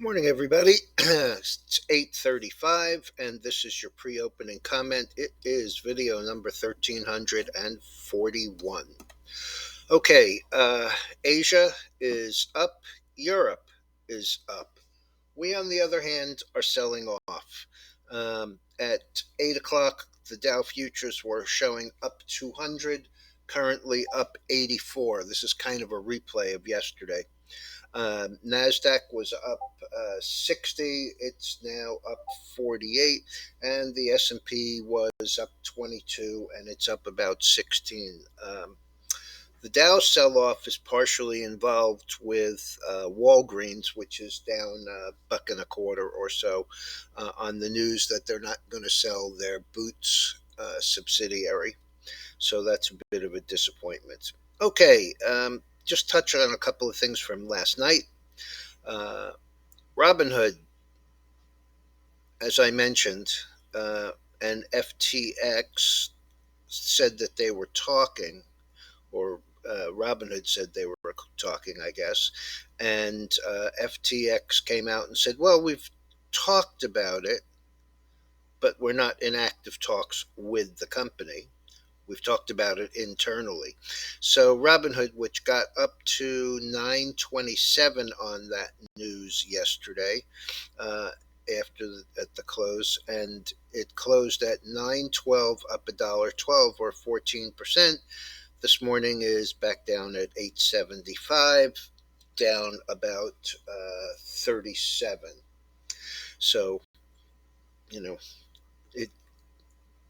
Morning, everybody. It's 8:35, and this is your pre-opening comment. It is video number 1341. Okay, Asia is up, Europe is up. We, on the other hand, are selling off. At 8 o'clock, the Dow futures were showing up 200, currently up 84. This is kind of a replay of yesterday. Nasdaq was up 60. It's now up 48, and the S&P was up 22, and it's up about 16. The Dow sell-off is partially involved with Walgreens, which is down a buck and a quarter or so on the news that they're not going to sell their Boots subsidiary. So that's a bit of a disappointment. Okay, just touch on a couple of things from last night. Robinhood, as I mentioned, and FTX said that they were talking, or Robinhood said they were talking, I guess, and FTX came out and said, well, we've talked about it, but we're not in active talks with the company. We've talked about it internally. So Robinhood, which got up to 927 on that news yesterday, at the close, and it closed at 912, up $1.12 or 14%. This morning is back down at 875, down about 37. So, it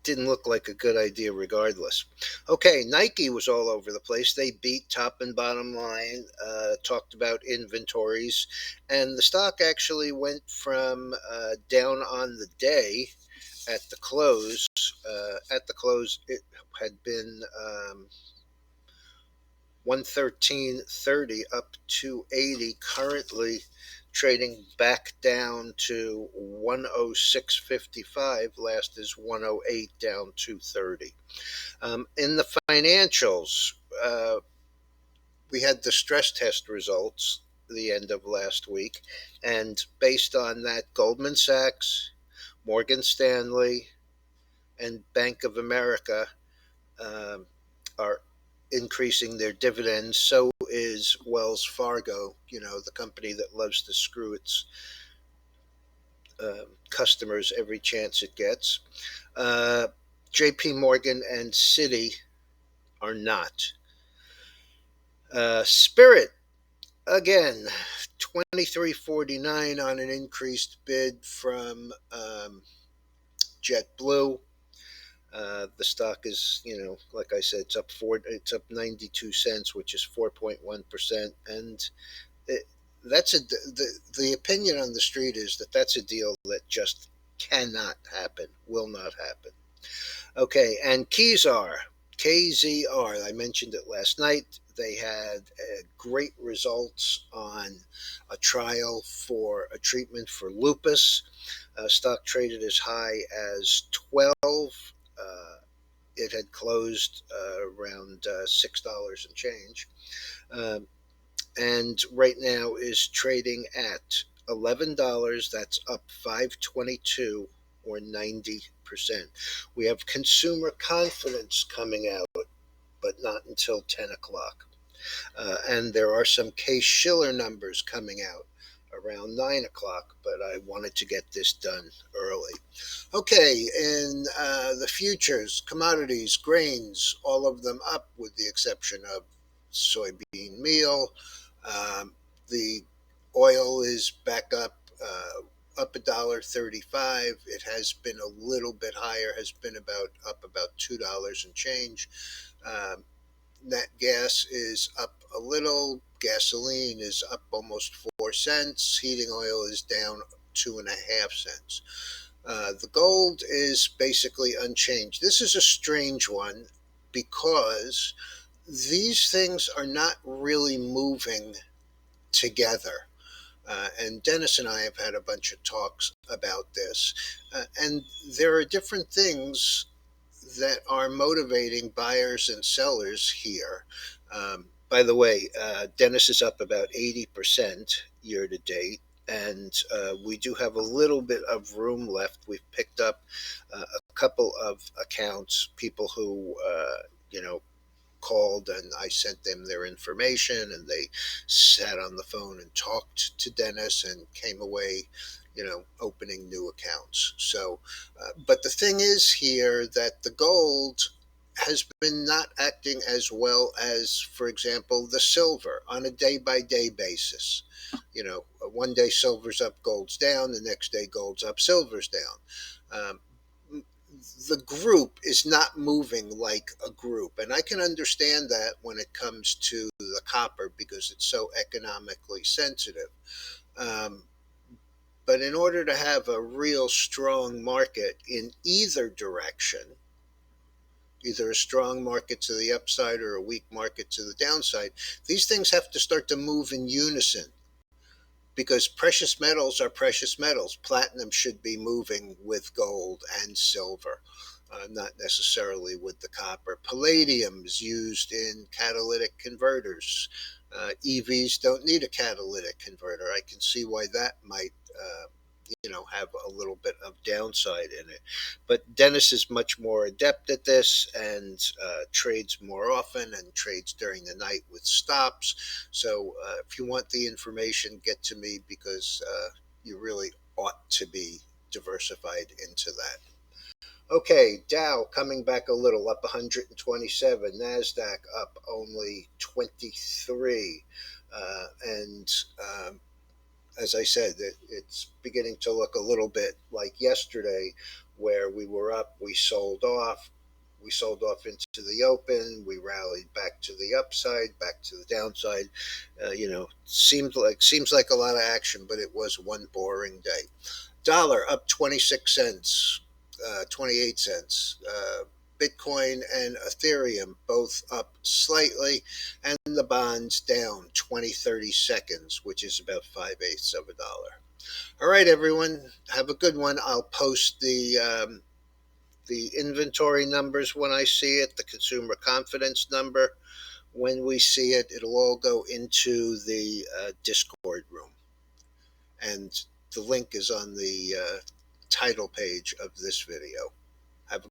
didn't look like a good idea regardless. Okay, Nike was all over the place. They beat top and bottom line, talked about inventories, and the stock actually went from down on the day at the close. It had been 113.30 up to 80, currently trading back down to 106.55. Last is 108, down 230. In the financials, we had the stress test results the end of last week, and based on that, Goldman Sachs, Morgan Stanley, and Bank of America are increasing their dividends. So is Wells Fargo, the company that loves to screw its customers every chance it gets. JP Morgan and Citi are not. Spirit, again, 23.49 on an increased bid from JetBlue. The stock is, like I said, it's up 92 cents, which is 4.1%, and that's the opinion on the street is that that's a deal that just cannot happen, will not happen. Okay, and KZR, I mentioned it last night. They had great results on a trial for a treatment for lupus. Stock traded as high as 12. It had closed around $6 and change, and right now is trading at $11. That's up 522 or 90%. We have consumer confidence coming out, but not until 10 o'clock. And there are some Case-Shiller numbers coming out around 9 o'clock, but I wanted to get this done early. Okay, in the futures, commodities, grains, all of them up with the exception of soybean meal. The oil is back up $1.35. It has been a little bit higher, has been up about $2 and change. Nat gas is up a little. Gasoline is up almost 4 cents. Heating oil is down 2.5 cents. The gold is basically unchanged. This is a strange one because these things are not really moving together. And Dennis and I have had a bunch of talks about this. And there are different things that are motivating buyers and sellers here. By the way, Dennis is up about 80% year to date, and we do have a little bit of room left. We've picked up a couple of accounts, people who called, and I sent them their information, and they sat on the phone and talked to Dennis and came away, opening new accounts. So, but the thing is here that the gold has been not acting as well as, for example, the silver on a day by day basis. One day silver's up, gold's down, the next day gold's up, silver's down. The group is not moving like a group. And I can understand that when it comes to the copper because it's so economically sensitive. Um, but in order to have a real strong market in either direction, either a strong market to the upside or a weak market to the downside, these things have to start to move in unison because precious metals are precious metals. Platinum should be moving with gold and silver, not necessarily with the copper. Palladium is used in catalytic converters. EVs don't need a catalytic converter. I can see why that might have a little bit of downside in it. But Dennis is much more adept at this and trades more often and trades during the night with stops. So if you want the information, get to me because you really ought to be diversified into that. Okay, Dow coming back a little, up 127. Nasdaq up only 23, and as I said, it's beginning to look a little bit like yesterday, where we were up, we sold off into the open, we rallied back to the upside, back to the downside. Seems like a lot of action, but it was one boring day. Dollar up 26 cents, 28 cents. Bitcoin and Ethereum both up slightly, and the bonds down 20-30 seconds, which is about 5/8 of a dollar. All right, everyone, have a good one. I'll post the inventory numbers when I see it, the consumer confidence number when we see it. It'll all go into the Discord room, and the link is on the title page of this video.